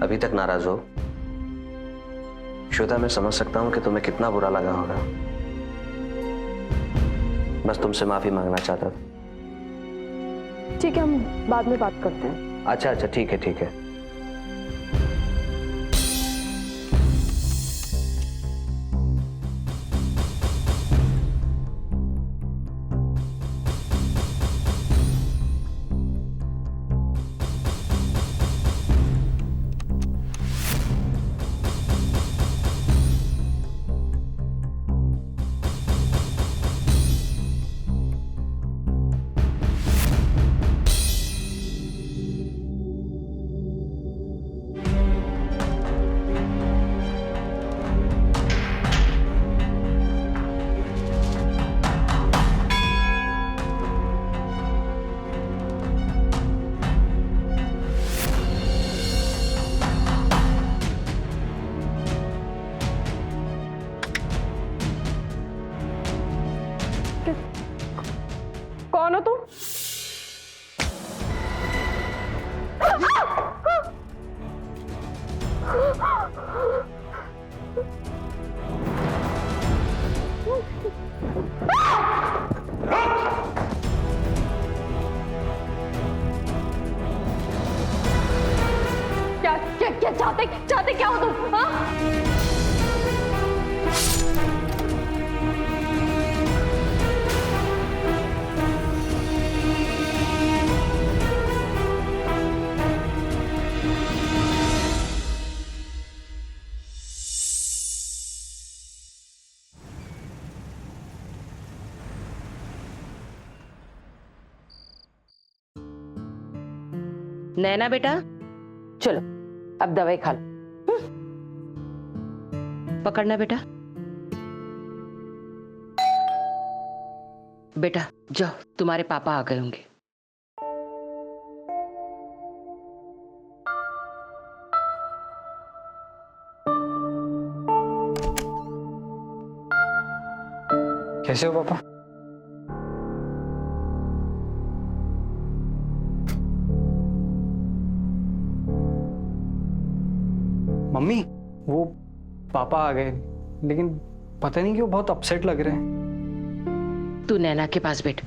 अभी तक नाराज हो? श्वेता, मैं समझ सकता हूं कि तुम्हें कितना बुरा लगा होगा। बस तुमसे माफी मांगना चाहता था। ठीक है, हम बाद में बात करते हैं। अच्छा अच्छा, ठीक है ठीक है। कौन हो तुम? क्या क्या क्या चाहते चाहते क्या हो तुम? हाँ? नैना बेटा, चलो अब दवाई खा लो। पकड़ना बेटा। बेटा जाओ, तुम्हारे पापा आ गए होंगे। कैसे हो पापा? मम्मी, वो पापा आ गए, लेकिन पता नहीं क्यों बहुत अपसेट लग रहे हैं। तू नैना के पास बैठ।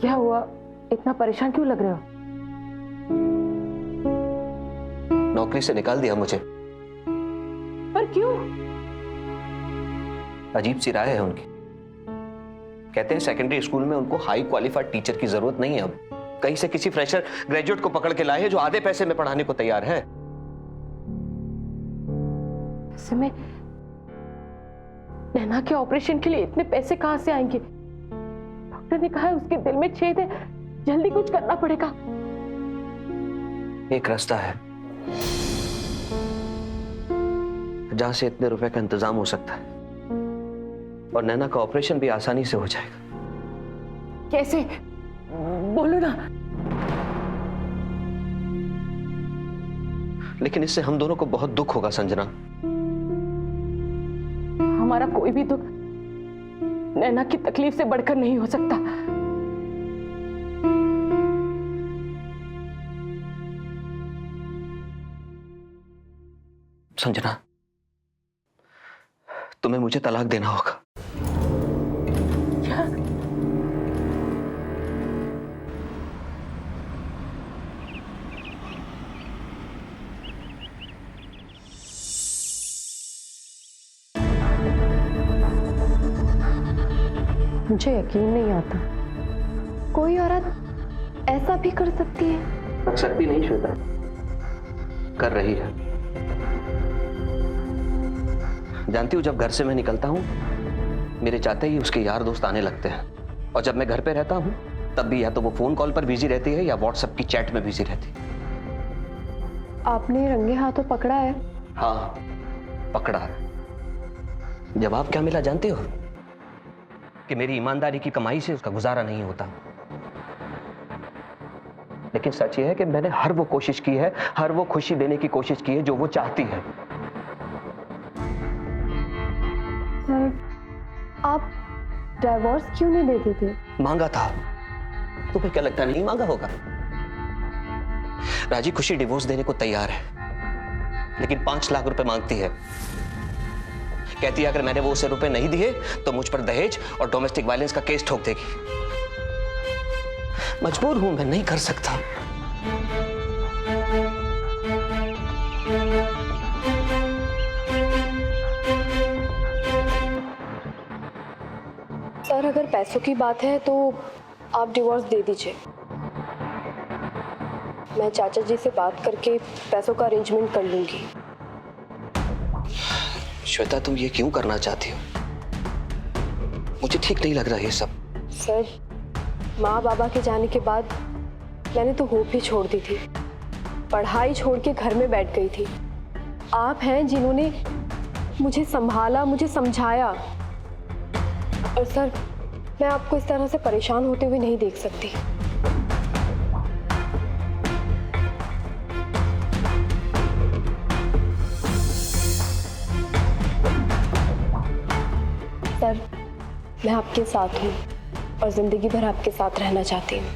क्या हुआ? इतना परेशान क्यों लग रहे हो? नौकरी से निकाल दिया मुझे। पर क्यों? अजीब सी राय है उनकी। कहते हैं सेकेंडरी स्कूल में उनको हाई क्वालिफाइड टीचर की जरूरत नहीं है। अब कहीं से किसी फ्रेशर ग्रेजुएट को पकड़ के लाए हैं जो आधे पैसे में पढ़ाने को तैयार है। ऐसे में नैना के ऑपरेशन के लिए इतने पैसे कहां से आएंगे? डॉक्टर ने कहा है उसके दिल में छेद है, जल्दी कुछ करना पड़ेगा। एक रास्ता है जहां से इतने रुपए का इंतजाम हो सकता है और नैना का ऑपरेशन भी आसानी से हो जाएगा। कैसे? बोलो ना। लेकिन इससे हम दोनों को बहुत दुख होगा संजना। हमारा कोई भी दुख नैना की तकलीफ से बढ़कर नहीं हो सकता। संजना, तुम्हें मुझे तलाक देना होगा। क्या? मुझे यकीन नहीं आता, कोई औरत ऐसा भी कर सकती है। कर सकती नहीं श्वेता, कर रही है। जानती हूं, जब घर से मैं निकलता हूं मेरे चाहते ही उसके यार दोस्त आने लगते हैं, और जब मैं घर पे रहता हूं तब भी या तो वो फोन कॉल पर बिजी रहती है या व्हाट्सएप की चैट में बिजी रहती है। आपने रंगे हाथों पकड़ा है? हाँ, पकड़ा है। जवाब क्या मिला जानते हो? कि मेरी ईमानदारी की कमाई से उसका गुजारा नहीं होता। लेकिन सच यह है कि मैंने हर वो कोशिश की है, हर वो खुशी देने की कोशिश की है जो वो चाहती है। डाइवोर्स क्यों नहीं देते थे? मांगा था। तुम्हें क्या लगता है नहीं मांगा होगा? राजी खुशी डिवोर्स देने को तैयार है, लेकिन 5 लाख रुपए मांगती है। कहती है अगर मैंने वो उसे रुपए नहीं दिए तो मुझ पर दहेज और डोमेस्टिक वायलेंस का केस ठोक देगी। मजबूर हूं, मैं नहीं कर सकता। सर, अगर पैसों की बात है तो आप डिवोर्स दे दीजिए। मैं चाचा जी से बात करके पैसों का अरेंजमेंट कर लूंगी। श्वेता, तुम ये क्यों करना चाहती हो? मुझे ठीक नहीं लग रहा ये सब। सर, माँ बाबा के जाने के बाद मैंने तो होप ही छोड़ दी थी। पढ़ाई छोड़ के घर में बैठ गई थी। आप हैं जिन्होंने मुझे संभाला, मुझे समझाया। और सर, मैं आपको इस तरह से परेशान होते हुए नहीं देख सकती। सर, मैं आपके साथ हूँ और जिंदगी भर आपके साथ रहना चाहती हूँ।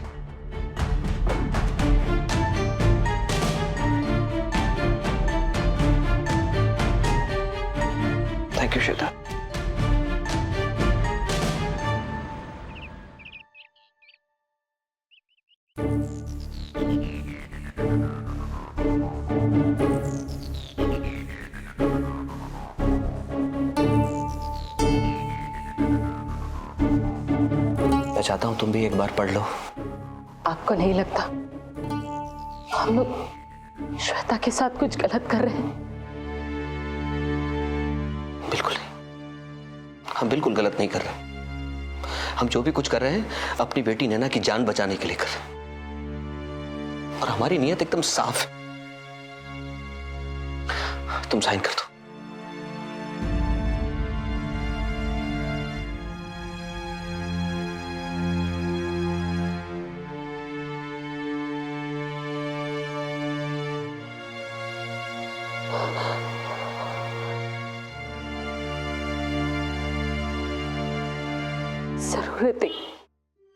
Thank you Shweta. मैं चाहता हूं तुम भी एक बार पढ़ लो। आपको नहीं लगता हम लोग श्वेता के साथ कुछ गलत कर रहे हैं? बिल्कुल नहीं, हम बिल्कुल गलत नहीं कर रहे। हम जो भी कुछ कर रहे हैं अपनी बेटी नैना की जान बचाने के लिए कर रहे हैं, और हमारी नीयत एकदम साफ है। तुम साइन कर दो। जरूरतें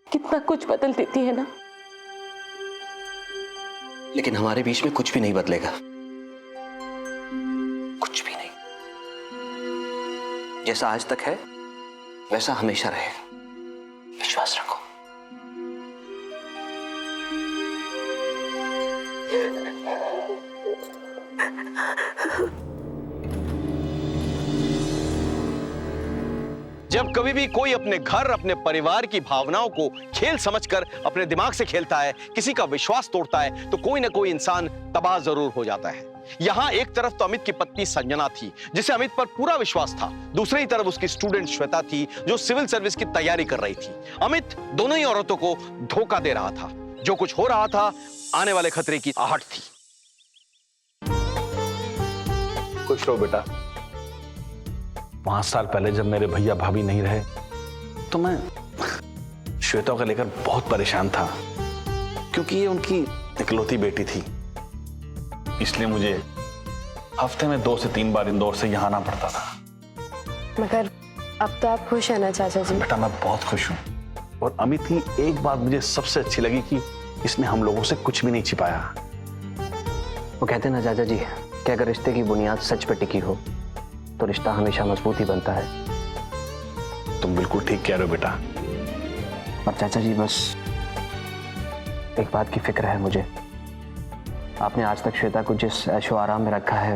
कितना कुछ बदल देती है ना। लेकिन हमारे बीच में कुछ भी नहीं बदलेगा, कुछ भी नहीं। जैसा आज तक है वैसा हमेशा रहेगा, विश्वास रखो। जब कभी भी कोई अपने घर, अपने परिवार की भावनाओं को खेल समझकर अपने दिमाग से खेलता है, किसी का विश्वास तोड़ता है, तो कोई ना कोई इंसान तबाह जरूर हो जाता है। यहां एक तरफ तो अमित की पत्नी संजना थी, जिसे अमित पर पूरा विश्वास था। दूसरी तरफ उसकी स्टूडेंट श्वेता थी, जो सिविल सर्विस की तैयारी कर रही थी। अमित दोनों ही औरतों को धोखा दे रहा था। जो कुछ हो रहा था, आने वाले खतरे की आहट थी। खुश रहो बेटा। 5 साल पहले जब मेरे भैया भाभी नहीं रहे तो मैं श्वेता को लेकर बहुत परेशान था, क्योंकि ये उनकी इकलौती बेटी थी। इसलिए मुझे हफ्ते में 2 से 3 बार इंदौर से यहाँ आना पड़ता था। मगर अब तो आप खुश हैं ना चाचा जी? बेटा, मैं बहुत खुश हूँ। और अमित की एक बात मुझे सबसे अच्छी लगी कि इसने हम लोगों से कुछ भी नहीं छिपाया। वो कहते हैं ना चाचा जी कि अगर रिश्ते की बुनियाद सच पे टिकी हो तो रिश्ता हमेशा मजबूत ही बनता है। तुम बिल्कुल ठीक कह रहे हो बेटा। और चाचा जी, बस एक बात की फिक्र है मुझे। आपने आज तक श्वेता को जिस ऐशो आराम में रखा है,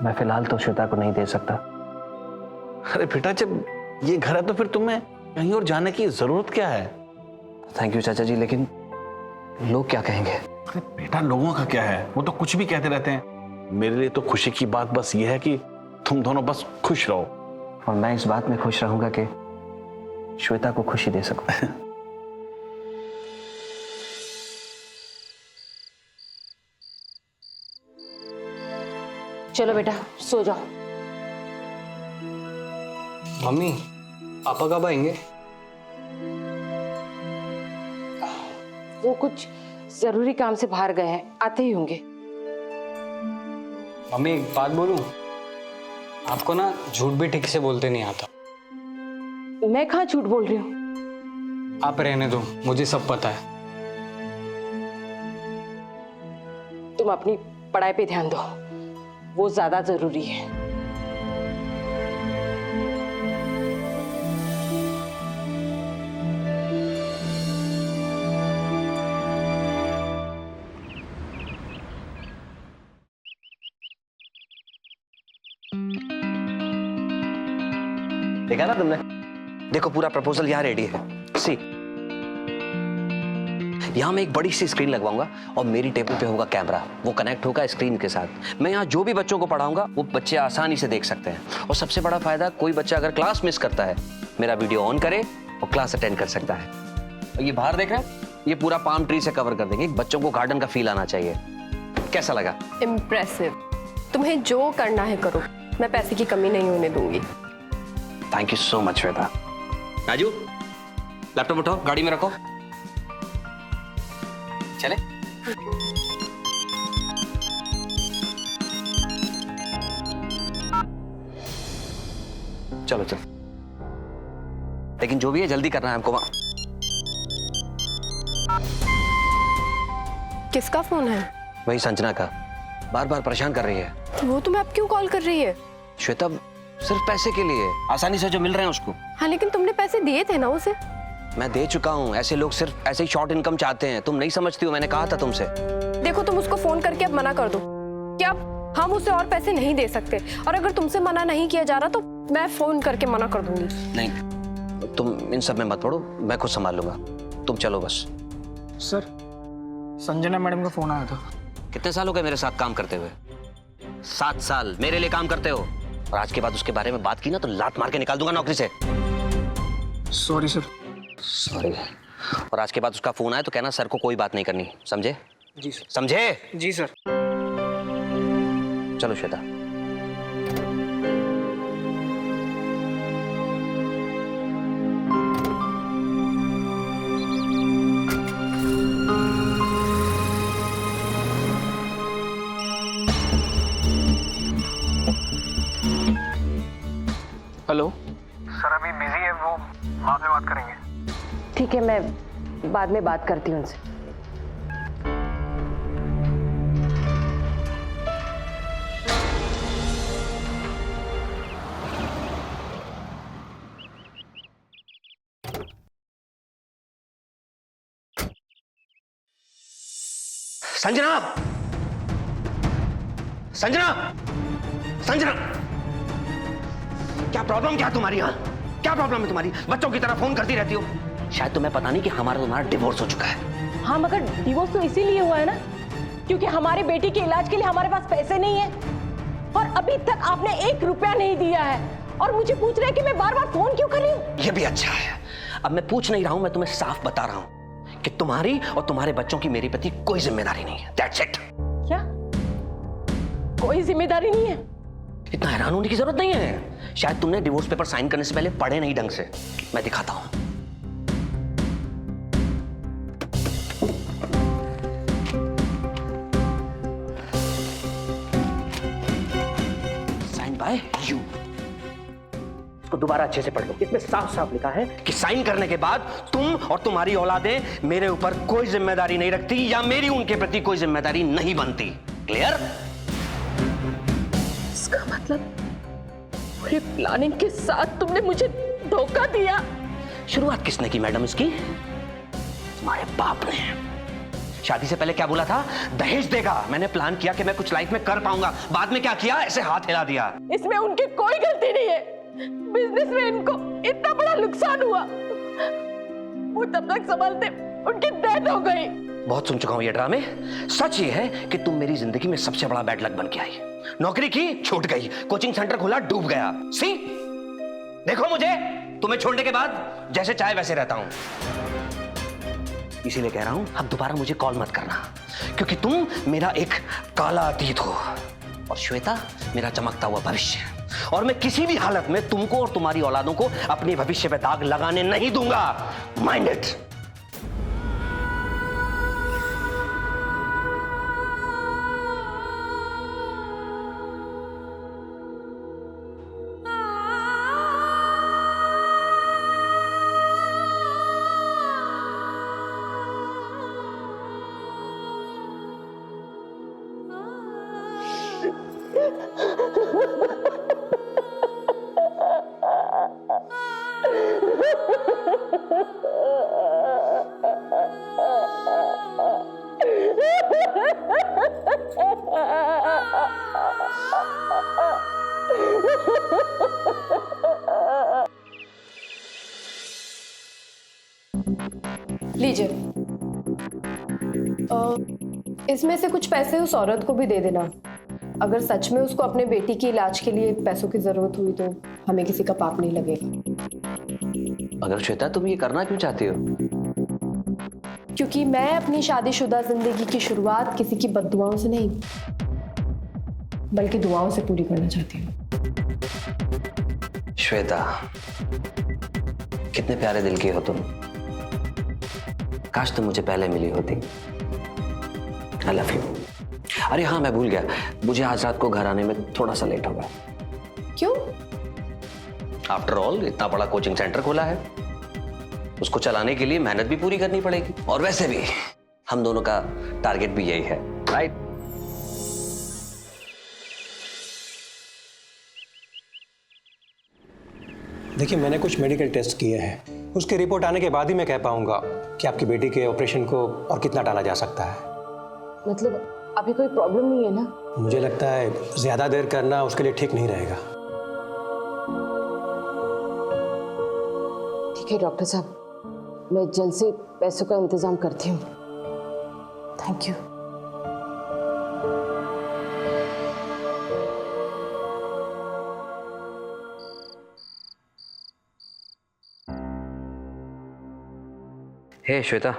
मैं फिलहाल तो श्वेता को नहीं दे सकता। अरे बेटा, जब ये घर है तो फिर तुम्हें कहीं और जाने की जरूरत क्या है? थैंक यू चाचा जी, लेकिन लोग क्या कहेंगे? अरे बेटा, लोगों का क्या है, वो तो कुछ भी कहते रहते हैं। मेरे लिए तो खुशी की बात बस ये है कि तुम दोनों बस खुश रहो। और मैं इस बात में खुश रहूंगा कि श्वेता को खुशी दे सकूं। चलो बेटा सो जाओ। मम्मी, पापा कब आएंगे? वो कुछ जरूरी काम से बाहर गए हैं, आते ही होंगे। मम्मी, एक बात बोलूं? आपको ना झूठ भी ठीक से बोलते नहीं आता। मैं कहाँ झूठ बोल रही हूँ? आप रहने दो, मुझे सब पता है। तुम अपनी पढ़ाई पे ध्यान दो, वो ज्यादा जरूरी है। देखा ना तुमने? देखो पूरा प्रपोजल यहाँ रेडी है। सी, यहाँ मैं एक बड़ी सी स्क्रीन लगवाऊंगा और मेरी टेबल पे होगा कैमरा, वो कनेक्ट होगा स्क्रीन के साथ। मैं यहाँ जो भी बच्चों को पढ़ाऊंगा वो बच्चे आसानी से देख सकते हैं। और सबसे बड़ा फायदा, कोई बच्चा अगर क्लास मिस करता है, मेरा वीडियो ऑन करे और क्लास अटेंड कर सकता है। और ये बाहर देख रहे हैं, ये पूरा पाम ट्री से कवर कर देंगे। बच्चों को गार्डन का फील आना चाहिए। कैसा लगा? इम्प्रेसिव। तुम्हें जो करना है करो, मैं पैसे की कमी नहीं होने दूंगी। Thank you so much Shweta. Raju, laptop उठाओ, गाड़ी में रखो, चले। चलो चलो, लेकिन जो भी है जल्दी करना है हमको। वहां किसका फोन है? वही संजना का, बार बार परेशान कर रही है। वो तुम्हें अब क्यों कॉल कर रही है? श्वेता, सिर्फ पैसे के लिए, आसानी से जो मिल रहे हैं उसको। हाँ, लेकिन तुमने पैसे दिए थे ना उसे। मैं दे चुका हूँ। ऐसे लोग सिर्फ ऐसे ही शॉर्ट इनकम चाहते हैं। तुम नहीं समझती हो, मैंने कहा था तुमसे। देखो, तुम उसको फोन करके अब मना कर दो कि अब हम उसे और पैसे नहीं दे सकते, और अगर तुमसे मना नहीं किया जा रहा तो मैं फोन करके मना कर दूंगी। नहीं, तुम इन सब में मत पड़ो, मैं खुद संभाल लूंगा। तुम चलो बस। सर, संजना मैडम का फोन आया था। कितने साल हो गए मेरे साथ काम करते हुए? 7 साल मेरे लिए काम करते हो, और आज के बाद उसके बारे में बात की ना तो लात मार के निकाल दूंगा नौकरी से। Sorry sir. सॉरी। और आज के बाद उसका फोन आए तो कहना सर को कोई बात नहीं करनी, समझे? जी सर। समझे? जी सर। चलो श्वेता। हेलो सर, अभी बिजी है वो, बाद में बात करेंगे। ठीक है, मैं बाद में बात करती हूँ उनसे। संजना, संजना, संजना, क्या प्रॉब्लम, क्या तुम्हारी? यहाँ क्या प्रॉब्लम है तुम्हारी? बच्चों की तरह फोन करती रहती हो। शायद तुम्हें पता नहीं कि हमारा तुम्हारा डिवोर्स हो चुका है। हाँ, मगर डिवोर्स तो इसीलिए हुआ है ना क्योंकि हमारे बेटी के इलाज के लिए हमारे पास पैसे नहीं है, और अभी तक आपने 1 रुपया नहीं दिया है, और मुझे पूछ रहे हैं कि मैं बार बार फोन क्यों कर रही हूँ। ये भी अच्छा है। अब मैं पूछ नहीं रहा हूं, मैं तुम्हें साफ बता रहा हूं कि तुम्हारी और तुम्हारे बच्चों की मेरे प्रति कोई जिम्मेदारी नहीं है। That's it। क्या कोई जिम्मेदारी नहीं है? इतना हैरान होने की जरूरत नहीं है। शायद तुमने डिवोर्स पेपर साइन करने से पहले पढ़े नहीं ढंग से। मैं दिखाता हूं। Sign by you. इसको दोबारा अच्छे से पढ़ लो। इसमें साफ साफ लिखा है कि साइन करने के बाद तुम और तुम्हारी औलादें मेरे ऊपर कोई जिम्मेदारी नहीं रखती, या मेरी उनके प्रति कोई जिम्मेदारी नहीं बनती। क्लियर? इसका मतलब पूरे प्लानिंग के साथ तुमने मुझे धोखा दिया। शुरुआत किसने की मैडम इसकी? तुम्हारे बाप ने। शादी से पहले क्या बोला था? दहेज देगा। मैंने प्लान किया कि मैं कुछ लाइफ में कर पाऊंगा। बाद में क्या किया? ऐसे हाथ हिला दिया। इसमें उनकी कोई गलती नहीं है। बिजनेस में इनको इतना बड़ा नुकसान हुआ, वो तब तक संभालते उनकी डेथ हो गई। बहुत सुन चुका हूं ये ड्रामे। सच ये है कि तुम मेरी जिंदगी में सबसे बड़ा बैड लक बन के आई। नौकरी की, छूट गई। कोचिंग सेंटर खोला, डूब गया। सी, देखो मुझे तुम्हें छोड़ने के बाद जैसे चाहे वैसे रहता हूं। इसीलिए कह रहा हूं, अब दोबारा मुझे कॉल मत करना, क्योंकि तुम मेरा एक काला अतीत हो और श्वेता मेरा चमकता हुआ भविष्य। और मैं किसी भी हालत में तुमको और तुम्हारी औलादों को अपने भविष्य पे दाग लगाने नहीं दूंगा। Mind it. लीजिए, इसमें से कुछ पैसे उस औरत को भी दे देना। अगर सच में उसको अपने बेटी के इलाज के लिए पैसों की जरूरत हुई तो हमें किसी का पाप नहीं लगेगा। अगर श्वेता तुम ये करना क्यों चाहती हो? क्योंकि मैं अपनी शादीशुदा जिंदगी की शुरुआत किसी की बद्दुआओं से नहीं, बल्कि दुआओं से पूरी करना चाहती हूँ। श्वेता, कितने प्यारे दिल की हो तुम। काश तुम मुझे पहले मिली होती। I love you. अरे हाँ, मैं भूल गया, मुझे आज रात को घर आने में थोड़ा सा लेट होगा। क्यों? आफ्टर ऑल इतना बड़ा कोचिंग सेंटर खोला है, उसको चलाने के लिए मेहनत भी पूरी करनी पड़ेगी। और वैसे भी हम दोनों का टारगेट भी यही है, राइट? देखिए, मैंने कुछ मेडिकल टेस्ट किए हैं, उसकी रिपोर्ट आने के बाद ही मैं कह पाऊंगा कि आपकी बेटी के ऑपरेशन को और कितना टाला जा सकता है। मतलब अभी कोई प्रॉब्लम नहीं है ना? मुझे लगता है ज्यादा देर करना उसके लिए ठीक नहीं रहेगा। ठीक है डॉक्टर साहब, मैं जल्द से पैसों का इंतजाम करती हूँ। Thank you. हे श्वेता।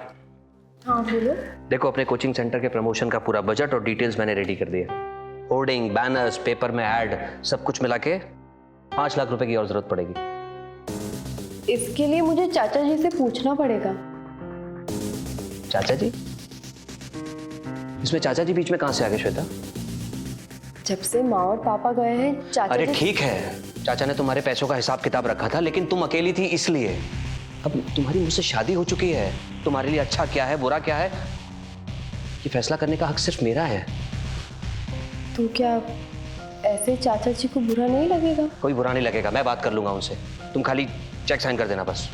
हाँ बोलो। देखो, अपने कोचिंग सेंटर के प्रमोशन का पूरा बजट और डिटेल्स मैंने रेडी कर दिया। होर्डिंग, बैनर्स, पेपर में ऐड, सब कुछ मिला के 5 लाख रुपए की और जरूरत पड़ेगी। इसके लिए मुझे चाचा जी से पूछना पड़ेगा। चाचा जी? इसमें चाचा जी बीच में कहां से आ गए श्वेता? जब से माँ और पापा गए हैं चाचा अरे जी... ठीक है, चाचा ने तुम्हारे पैसों का हिसाब किताब रखा था, लेकिन तुम अकेली थी इसलिए। अब तुम्हारी मुझसे शादी हो चुकी है, तुम्हारे लिए अच्छा क्या है बुरा क्या है ये फैसला करने का हक सिर्फ मेरा है। तो क्या ऐसे चाचा जी को बुरा नहीं लगेगा? कोई बुरा नहीं लगेगा, मैं बात कर लूंगा उनसे। तुम खाली चेक साइन कर देना बस।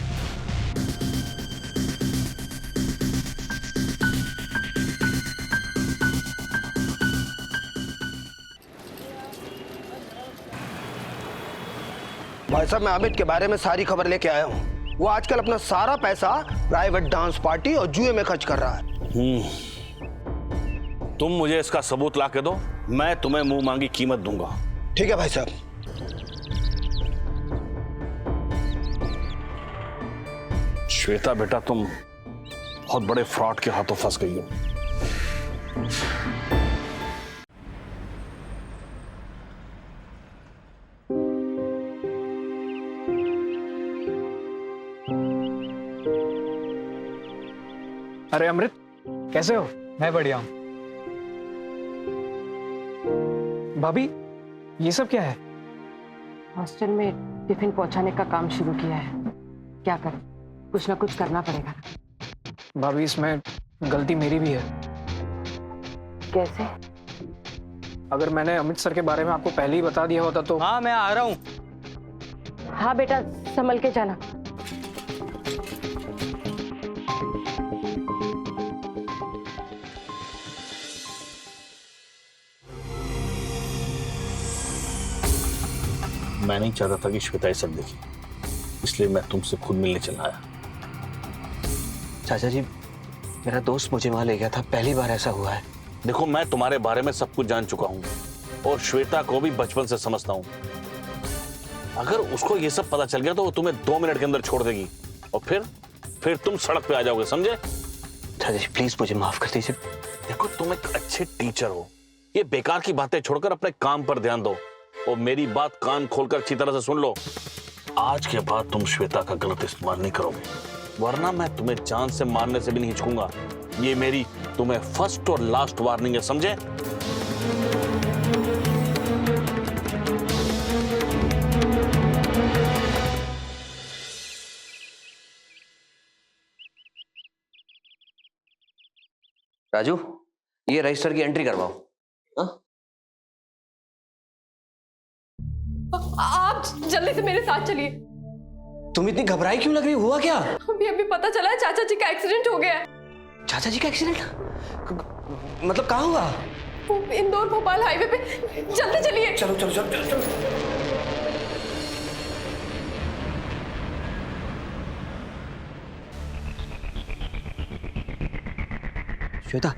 भाई साहब, मैं अमित के बारे में सारी खबर लेके आया हूँ। वो आजकल अपना सारा पैसा प्राइवेट डांस पार्टी और जुए में खर्च कर रहा है। तुम मुझे इसका सबूत ला के दो, मैं तुम्हें मुंह मांगी कीमत दूंगा। ठीक है भाई साहब। श्वेता बेटा, तुम बहुत बड़े फ्रॉड के हाथों फंस गई हो। अरे अमृत, कैसे हो? मैं बढ़िया हूं। भाभी, ये सब क्या है? हॉस्टल में टिफिन पहुंचाने का काम शुरू किया है। क्या करें, कुछ ना कुछ करना पड़ेगा। भाभी, इसमें गलती मेरी भी है। कैसे? अगर मैंने अमित सर के बारे में आपको पहले ही बता दिया होता तो। हाँ, मैं आ रहा हूँ। हाँ बेटा, संभल के जाना। मैं नहीं चाहता था कि श्वेता ये सब देखे, इसलिए मैं तुमसे खुद मिलने चला आया। चाचा जी, मेरा दोस्त मुझे वहां ले गया था, पहली बार ऐसा हुआ है। देखो, मैं तुम्हारे बारे में सब कुछ जान चुका हूँ और श्वेता को भी बचपन से समझता हूँ। अगर उसको ये सब पता चल गया तो वो तुम्हें 2 मिनट के अंदर छोड़ देगी और फिर तुम सड़क पे आ जाओगे, समझे? चाचा जी प्लीज मुझे माफ कर दीजिए। देखो, तुम एक अच्छे टीचर हो, ये बेकार की बातें छोड़कर अपने काम पर ध्यान दो और मेरी बात कान खोलकर अच्छी तरह से सुन लो। आज के बाद तुम श्वेता का गलत इस्तेमाल नहीं करोगे, वरना मैं तुम्हें जान से मारने से भी नहीं हिचकूंगा। ये मेरी तुम्हें फर्स्ट और लास्ट वार्निंग है, समझे? राजू, ये रजिस्टर की एंट्री करवाओ। हाँ? आप जल्दी से मेरे साथ चलिए। तुम इतनी घबराई क्यों लग रही, हुआ क्या? अभी पता चला है चाचा जी का एक्सीडेंट हो गया है। चाचा जी का एक्सीडेंट? मतलब कहाँ हुआ? वो इंदौर भोपाल हाईवे पे, जल्दी चलिए। चलो चलो चलो चलो चलो। श्वेता,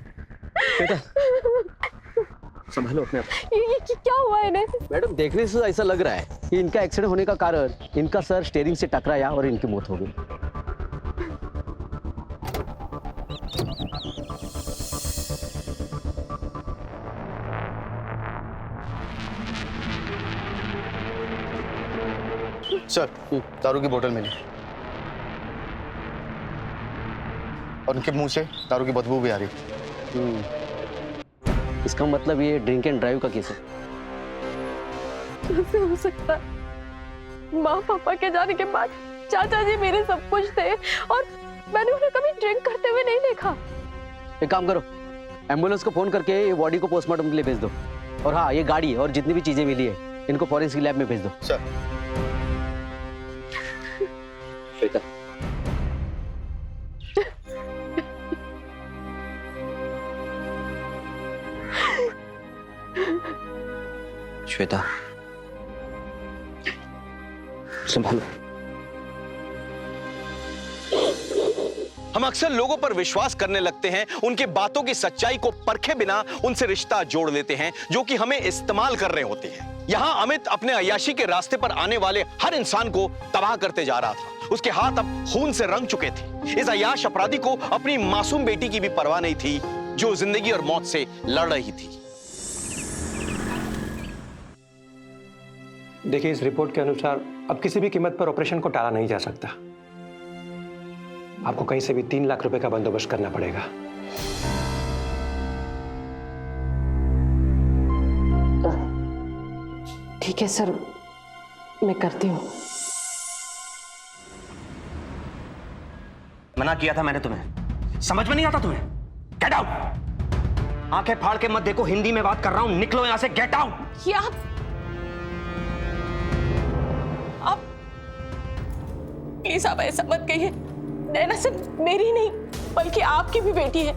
श्वेता, संभालो अपने आप। ये क्या हुआ है इन्हें? मैडम, देखने से ऐसा लग रहा है कि इनका एक्सीडेंट होने का कारण इनका सर स्टीयरिंग से टकराया और इनकी मौत हो गई। सर, दारू की बोतल मिली और उनके मुंह से दारू की बदबू भी आ रही। इसका मतलब ये ड्रिंक एंड ड्राइव का केस है। कैसे हो सकता है? माँ पापा के जाने के बाद चाचा जी मेरे सब कुछ थे और मैंने उन्हें कभी ड्रिंक करते हुए नहीं देखा। एक काम करो, एम्बुलेंस को फोन करके ये बॉडी को पोस्टमार्टम के लिए भेज दो। और हाँ, ये गाड़ी और जितनी भी चीजें मिली है इनको फॉरेंसिक लैब में भेज दो। सर। श्वेता, श्वेता, संभालो। हम अक्सर लोगों पर विश्वास करने लगते हैं, उनके बातों की सच्चाई को परखे बिना उनसे रिश्ता जोड़ लेते हैं जो कि हमें इस्तेमाल कर रहे होते हैं। यहां अमित अपने अय्याशी के रास्ते पर आने वाले हर इंसान को तबाह करते जा रहा था। उसके हाथ अब खून से रंग चुके थे। इस अय्याश अपराधी को अपनी मासूम बेटी की भी परवाह नहीं थी जो जिंदगी और मौत से लड़ रही थी। देखिए, इस रिपोर्ट के अनुसार अब किसी भी कीमत पर ऑपरेशन को टाला नहीं जा सकता। आपको कहीं से भी 3 लाख रुपए का बंदोबस्त करना पड़ेगा। ठीक है सर, मैं करती हूँ। मना किया था मैंने तुम्हें, समझ में नहीं आता तुम्हें? Get out! आंखें फाड़ के मत देखो, हिंदी में बात कर रहा हूं, निकलो यहां से, गेट आउट! क्या आप प्लीज आप ऐसा मत कहिए। नैना सिर्फ मेरी नहीं बल्कि आपकी भी बेटी है।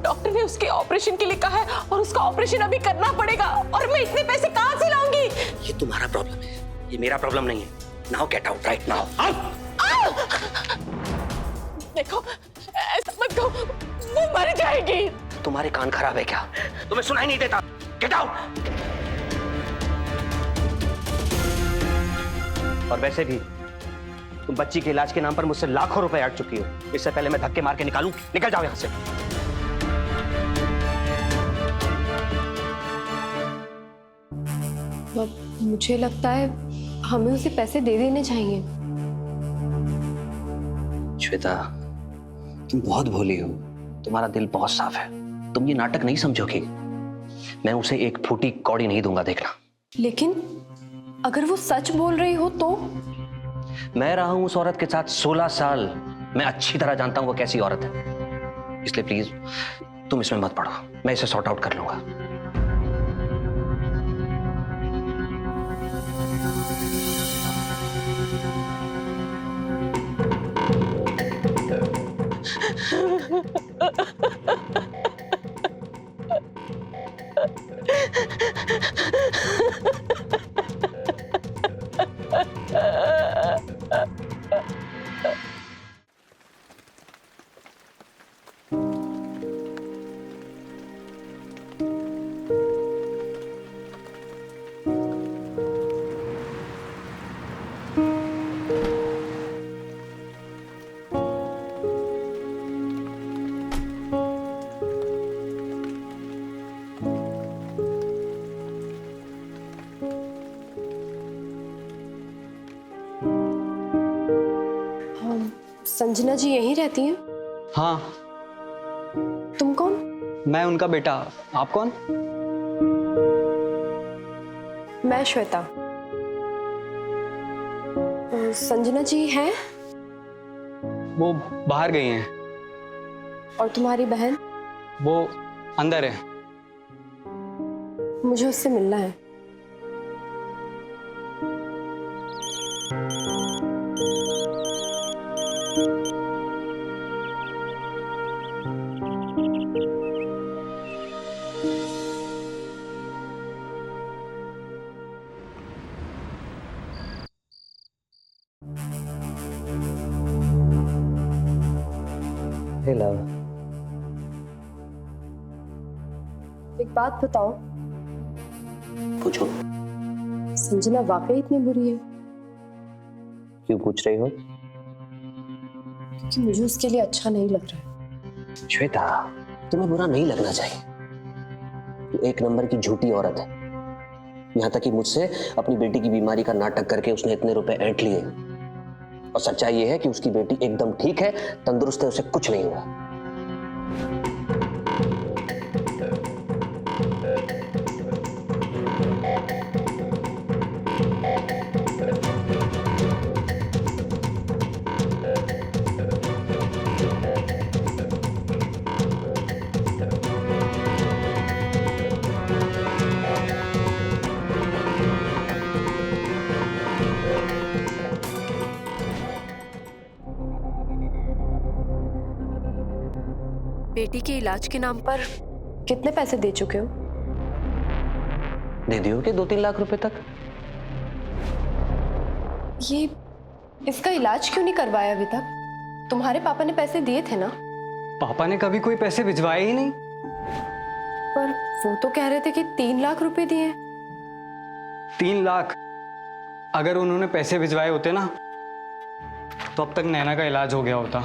डॉक्टर ने उसके ऑपरेशन के लिए कहा है और उसका ऑपरेशन अभी करना पड़ेगा और मैं इतने पैसे कहां से लाऊंगी? ये तुम्हारा प्रॉब्लम है, ये मेरा प्रॉब्लम नहीं है। Now get out, right now. देखो, ऐसा मत कहो, वो मर जाएगी। तुम्हारे कान खराब है क्या? तुम्हें सुनाई नहीं देता? Get out! और वैसे भी तुम बच्ची के इलाज के नाम पर मुझसे लाखों रुपए हट चुकी हो। इससे पहले मैं धक्के मार के निकालूं, निकल जाओ यहां से। मुझे लगता है हमें उसे पैसे दे देने चाहिए। श्वेता, तुम बहुत भोली हो, तुम्हारा दिल बहुत साफ है। तुम ये नाटक नहीं समझोगी। मैं उसे एक फूटी कौड़ी नहीं दूंगा, देखना। लेकिन अगर वो सच बोल रही हो तो? मैं रहा हूं उस औरत के साथ 16 साल। मैं अच्छी तरह जानता हूं वो कैसी औरत है। इसलिए प्लीज तुम इसमें मत पड़ो, मैं इसे सॉर्ट आउट कर लूंगा। संजना जी यहीं रहती हैं? हाँ। तुम कौन? मैं उनका बेटा। आप कौन? मैं श्वेता। संजना जी हैं? वो बाहर गई हैं। और तुम्हारी बहन? वो अंदर है। मुझे उससे मिलना है। लव। एक बात बताओ, पूछो। संजना वाकई इतनी बुरी है? क्यों पूछ रही हो? क्योंकि मुझे उसके लिए अच्छा नहीं लग रहा है। श्वेता, तुम्हें बुरा नहीं लगना चाहिए। तू एक नंबर की झूठी औरत है। यहाँ तक कि मुझसे अपनी बेटी की बीमारी का नाटक करके उसने इतने रुपए ऐंठ लिए। और सच्चाई ये है कि उसकी बेटी एकदम ठीक है, तंदुरुस्त है, उसे कुछ नहीं हुआ। बेटी के इलाज के नाम पर कितने पैसे दे चुके हो? दे दियो कि 2-3 लाख रुपए तक। ये इसका इलाज क्यों नहीं करवाया अभी तक? तुम्हारे पापा ने पैसे दिए थे ना? पापा ने कभी कोई पैसे भिजवाए ही नहीं। पर वो तो कह रहे थे कि 3 लाख रुपए दिए। 3 लाख? अगर उन्होंने पैसे भिजवाए होते ना तो अब तक नैना का इलाज हो गया होता।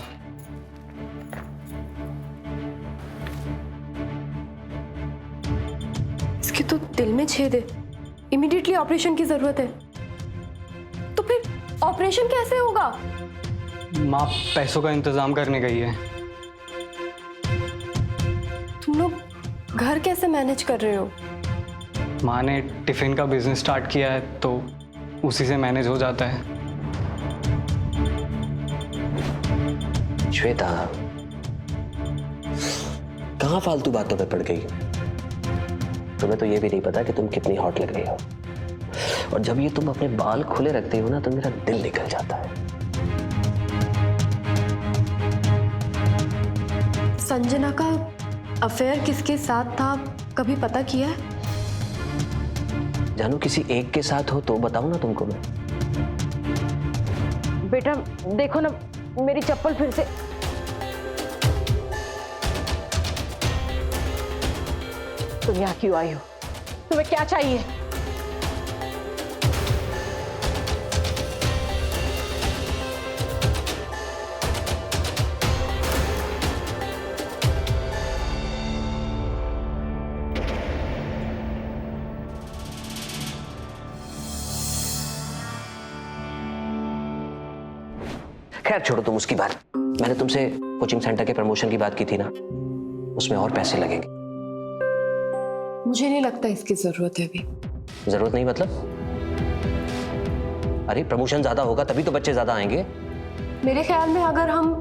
इसके तो दिल में छेद है, इमीडिएटली ऑपरेशन की जरूरत है। तो फिर ऑपरेशन कैसे होगा? माँ पैसों का इंतजाम करने गई है। तुम लोग घर कैसे मैनेज कर रहे हो? माँ ने टिफिन का बिजनेस स्टार्ट किया है तो उसी से मैनेज हो जाता है। श्वेता, कहाँ फालतू बातों पे पड़ गई? तुम्हें तो ये भी नहीं पता कि तुम कितनी हॉट लग रही हो। और जब ये तुम अपने बाल खुले रखते हो ना तो मेरा दिल निकल जाता है। संजना का अफेयर किसके साथ था, कभी पता किया है? जानू, किसी एक के साथ हो तो बताऊं ना तुमको मैं। बेटा देखो ना, मेरी चप्पल फिर से। तुम यहाँ क्यों आई हो? तुम्हें क्या चाहिए? खैर छोड़ो तुम उसकी बात। मैंने तुमसे कोचिंग सेंटर के प्रमोशन की बात की थी ना, उसमें और पैसे लगेंगे। मुझे नहीं लगता इसकी जरूरत है अभी। जरूरत नहीं मतलब? अरे प्रमोशन ज्यादा होगा तभी तो बच्चे ज्यादा आएंगे। मेरे ख्याल में अगर हम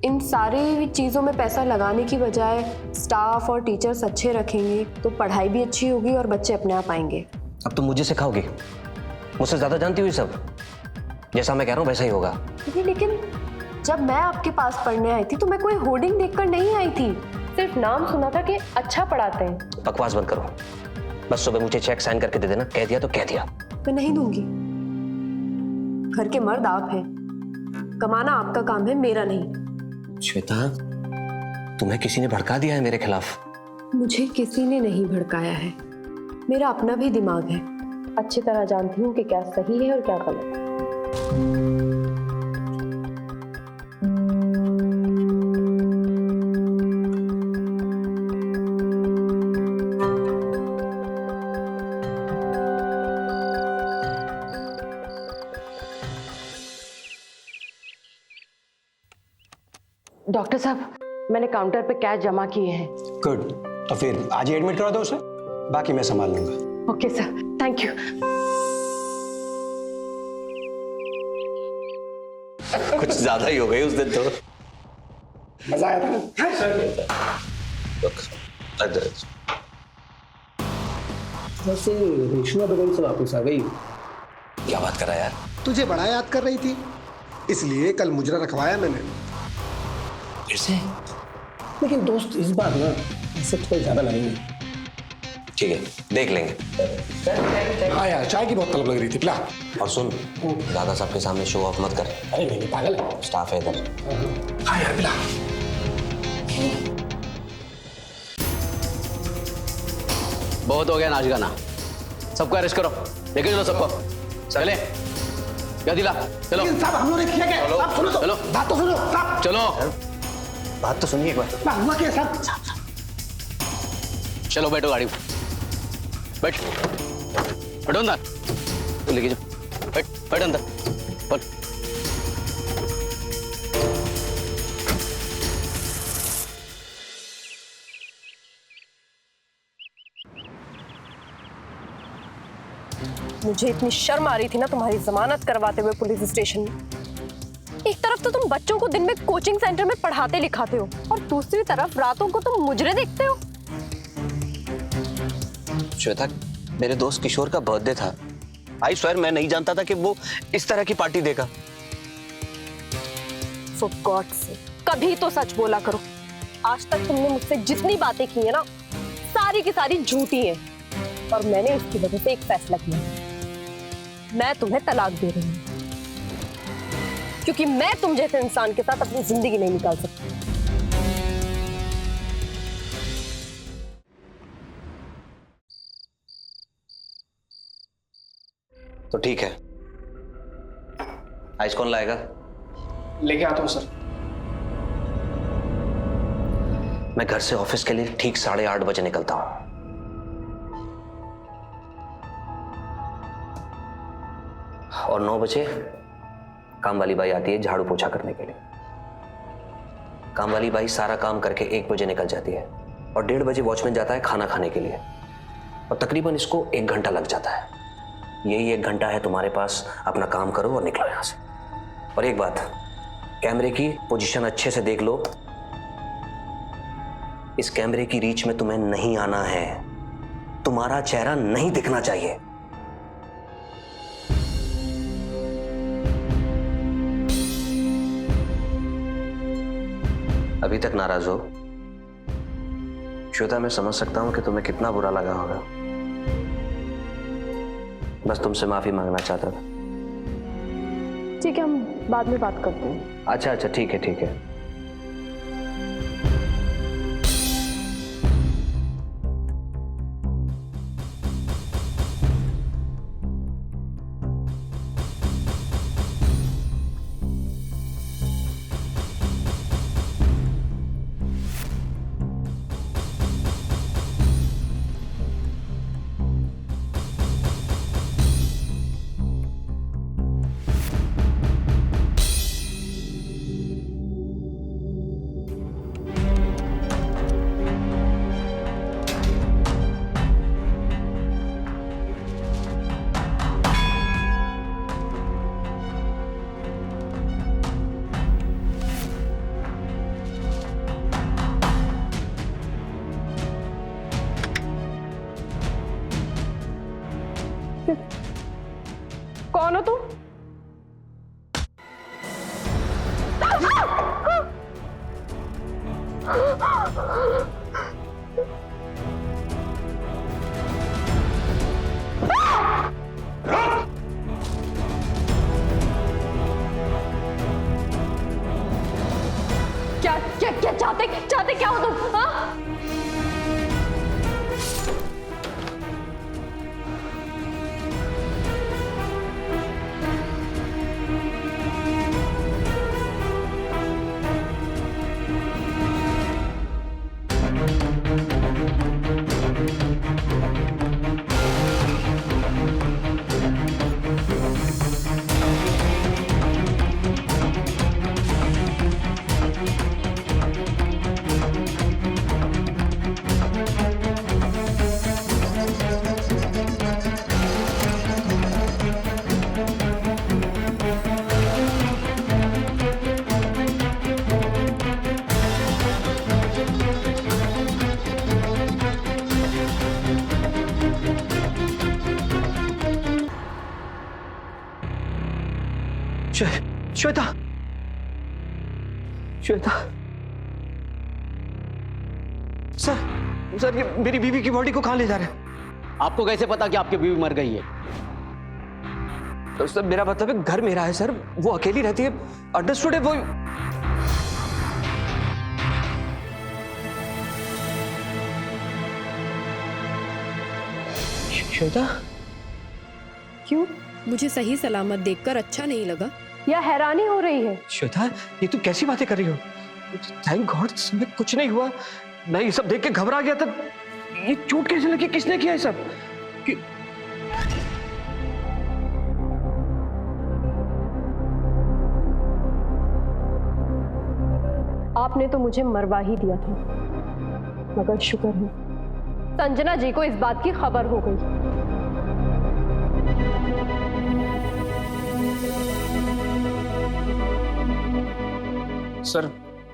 इन सारी चीजों में पैसा लगाने की बजाय स्टाफ और टीचर्स अच्छे रखेंगे तो पढ़ाई भी अच्छी होगी और बच्चे अपने आप आएंगे। अब तुम मुझे सिखाओगे? मुझसे ज्यादा जानती हुई सब। जैसा मैं कह रहा हूँ वैसा ही होगा। लेकिन जब मैं आपके पास पढ़ने आई थी तो मैं कोई होर्डिंग देखकर नहीं आई थी, सिर्फ नाम सुना था कि अच्छा पढ़ाते हैं। बकवास बंद करो। बस सुबह मुझे चेक साइन करके दे देना। कह दिया तो कह दिया। मैं नहीं दूंगी। घर के मर्द आप हैं, कमाना आपका काम है, मेरा नहीं। श्वेता, तुम्हें किसी ने भड़का दिया है मेरे खिलाफ? मुझे किसी ने नहीं भड़काया है। मेरा अपना भी दिमाग है, अच्छी तरह जानती हूँ कि क्या सही है और क्या गलत। डॉक्टर साहब, मैंने काउंटर पे कैश जमा किए हैं। गुड, तो फिर आज ही एडमिट करा दो उसे, बाकी मैं संभाल लूंगा। Okay sir, thank you. कुछ ज्यादा ही हो गई उस दिन तो। मजा आया था ना? वैसे रेशमा बेगम से वापस आ गई। क्या बात कर रहा है यार? तुझे बड़ा याद कर रही थी, इसलिए कल मुजरा रखवाया मैंने। फिर से? लेकिन दोस्त इस बार ना इससे थोड़ा ज्यादा लगेंगे। ठीक है, देख लेंगे। हाँ यार, चाय की बहुत तलब लग रही थी, पिला। और सुन, ज्यादा सबके सामने शो ऑफ मत कर। अरे नहीं पागल है, स्टाफ है इधर। हाँ यार पिला। बहुत हो गया नाच गाना, सबको अरेस्ट करो, लेके चलो सबको, चले गदिला चलो। साहब हम लोग ने किया क्या? आप सुनो तो, चलो बात तो सुनो साहब। चलो बात तो सुनिए एक बार। हुआ क्या साहब? चलो बैठो गाड़ी में, बैठ बैठो अंदर, तो लेके जाओ, बैठ बैठ अंदर बोल। मुझे इतनी शर्म आ रही थी ना तुम्हारी जमानत करवाते हुए पुलिस स्टेशन में। एक तरफ तो तुम बच्चों को दिन में कोचिंग सेंटर में पढ़ाते लिखाते हो और दूसरी तरफ रातों को तुम मुजरे देखते हो। श्वेता, मेरे दोस्त किशोर का बर्थडे था। आई स्वेयर मैं नहीं जानता था कि वो इस तरह की पार्टी देगा। For God's sake, कभी तो सच बोला करो। आज तक तुमने मुझसे जितनी बातें की है ना, सारी की सारी झूठी है। और मैंने इसकी वजह से एक फैसला किया, मैं तुम्हें तलाक दे रही हूँ, क्योंकि मैं तुम जैसे इंसान के साथ अपनी जिंदगी नहीं निकाल सकती। तो ठीक है, आइस कौन लाएगा? लेके आता हूँ सर। मैं घर से ऑफिस के लिए ठीक 8:30 बजे निकलता हूं। और 9 बजे काम वाली बाई आती है झाड़ू पोछा करने के लिए। काम वाली बाई सारा काम करके 1 बजे निकल जाती है और 1:30 बजे वॉचमैन जाता है खाना खाने के लिए, और तकरीबन इसको 1 घंटा लग जाता है। यही 1 घंटा है तुम्हारे पास, अपना काम करो और निकलो यहां से। और एक बात, कैमरे की पोजीशन अच्छे से देख लो, इस कैमरे की रीच में तुम्हें नहीं आना है, तुम्हारा चेहरा नहीं दिखना चाहिए। अभी तक नाराज हो? श्वेता, मैं समझ सकता हूं कि तुम्हें कितना बुरा लगा होगा। बस तुमसे माफी मांगना चाहता था। ठीक है, हम बाद में बात करते हैं। अच्छा अच्छा, ठीक है ठीक है। कौन हो तुम? क्या क्या क्या चाहते क्या हो तुम? हाँ? श्वेता, श्वेता, सर ये मेरी बीवी की बॉडी को कहां ले जा रहे हैं? आपको कैसे पता कि आपकी बीवी मर गई है? तो सर मेरा मतलब है घर मेरा है सर, वो अकेली रहती है। अंडरस्टूड है वो। श्वेता, क्यों? मुझे सही सलामत देखकर अच्छा नहीं लगा या हैरानी हो रही है? श्वेता, ये तू कैसी बातें कर रही हो? थैंक गॉड तुम्हें कुछ नहीं हुआ। मैं ये सब देख के घबरा गया था। ये चोट कैसे लगी? किसने किया ये सब? आपने तो मुझे मरवा ही दिया था, मगर शुक्र है संजना जी को इस बात की खबर हो गई। सर,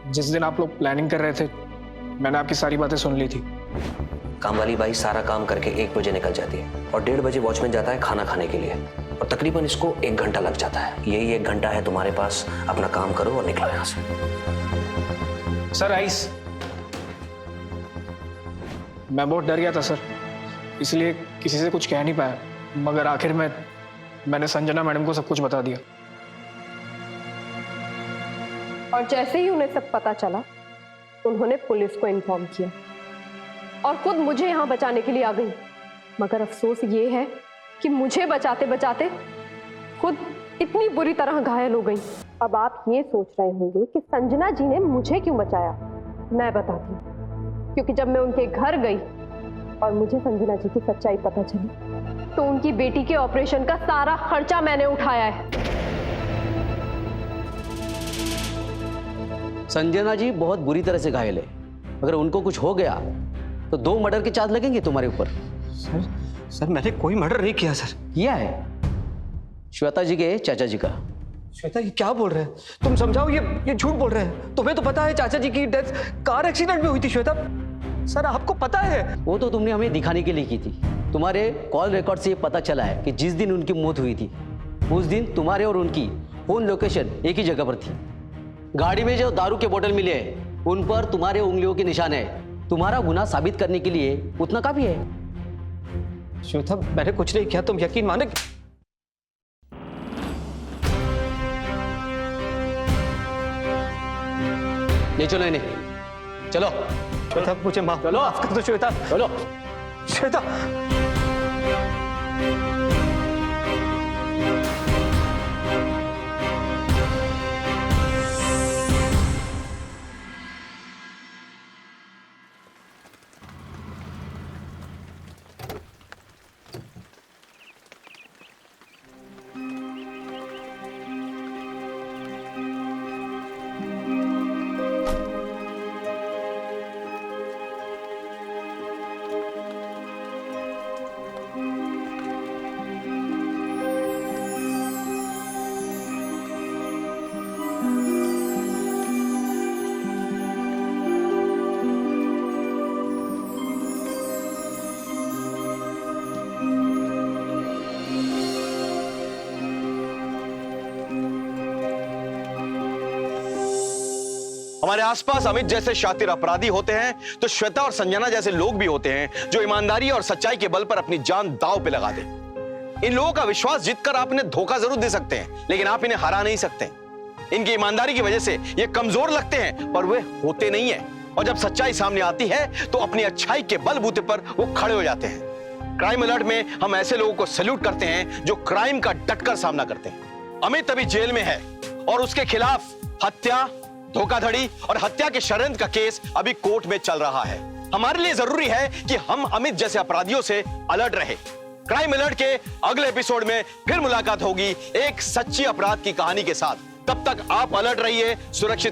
जिस दिन आप लोग प्लानिंग कर रहे थे मैंने आपकी सारी बातें सुन ली थी। काम वाली बाई सारा काम करके 1 बजे निकल जाती है और 1:30 बजे वॉचमैन जाता है खाना खाने के लिए, और तकरीबन इसको 1 घंटा लग जाता है। यही 1 घंटा है तुम्हारे पास, अपना काम करो और निकलो यहाँ से। सर आइस, मैं बहुत डर गया था सर, इसलिए किसी से कुछ कह नहीं पाया, मगर आखिर में मैंने संजना मैडम को सब कुछ बता दिया। और जैसे ही उन्हें सब पता चला उन्होंने पुलिस को इन्फॉर्म किया और खुद मुझे यहाँ बचाने के लिए आ गई। मगर अफसोस ये है कि मुझे बचाते बचाते खुद इतनी बुरी तरह घायल हो गई। अब आप ये सोच रहे होंगे कि संजना जी ने मुझे क्यों बचाया। मैं बताती हूँ, क्योंकि जब मैं उनके घर गई और मुझे संजना जी की सच्चाई पता चली तो उनकी बेटी के ऑपरेशन का सारा खर्चा मैंने उठाया है। संजना जी बहुत बुरी तरह से घायल है, अगर उनको कुछ हो गया तो 2 मर्डर के चार्ज लगेंगे तुम्हारे ऊपर। सर मैंने कोई मर्डर नहीं किया सर। किया है, श्वेता जी के चाचा जी का। श्वेता ये क्या बोल रहे हैं? तुम समझाओ, ये झूठ बोल रहे हैं। तुम्हें तो पता है चाचा जी की डेथ कार एक्सीडेंट में हुई थी। श्वेता सर आपको पता है? वो तो तुमने हमें दिखाने के लिए की थी। तुम्हारे कॉल रिकॉर्ड से ये पता चला है कि जिस दिन उनकी मौत हुई थी उस दिन तुम्हारे और उनकी फोन लोकेशन एक ही जगह पर थी। गाड़ी में जो दारू के बोतल मिले हैं उन पर तुम्हारे उंगलियों के निशान है। तुम्हारा गुनाह साबित करने के लिए उतना काफी है। श्वेता मैंने कुछ नहीं किया, तुम यकीन माने। ले चलो इन्हें, चलो। श्वेता मुझे माफ कर दो। श्वेता चलो। श्वेता हमारे आसपास अमित जैसे शातिर अपराधी होते हैं तो श्वेता और संजना जैसे लोग भी होते हैं जो ईमानदारी और सच्चाई के बल पर अपनी जान दांव पे लगा दे। इन लोगों का विश्वास जीतकर आप इन्हें धोखा जरूर दे सकते हैं, लेकिन आप इन्हें हरा नहीं सकते। इनकी ईमानदारी की वजह से ये कमजोर लगते हैं पर वे होते नहीं है, और जब सच्चाई सामने आती है तो अपनी अच्छाई के बलबूते पर वो खड़े हो जाते हैं। क्राइम अलर्ट में हम ऐसे लोगों को सैल्यूट करते हैं जो क्राइम का डटकर सामना करते हैं। अमित अभी जेल में है और उसके खिलाफ हत्या, धोखाधड़ी और हत्या के षड्यंत्र का केस अभी कोर्ट में चल रहा है। हमारे लिए जरूरी है कि हम अमित जैसे अपराधियों से अलर्ट रहे। क्राइम अलर्ट के अगले एपिसोड में फिर मुलाकात होगी एक सच्ची अपराध की कहानी के साथ। तब तक आप अलर्ट रहिए, सुरक्षित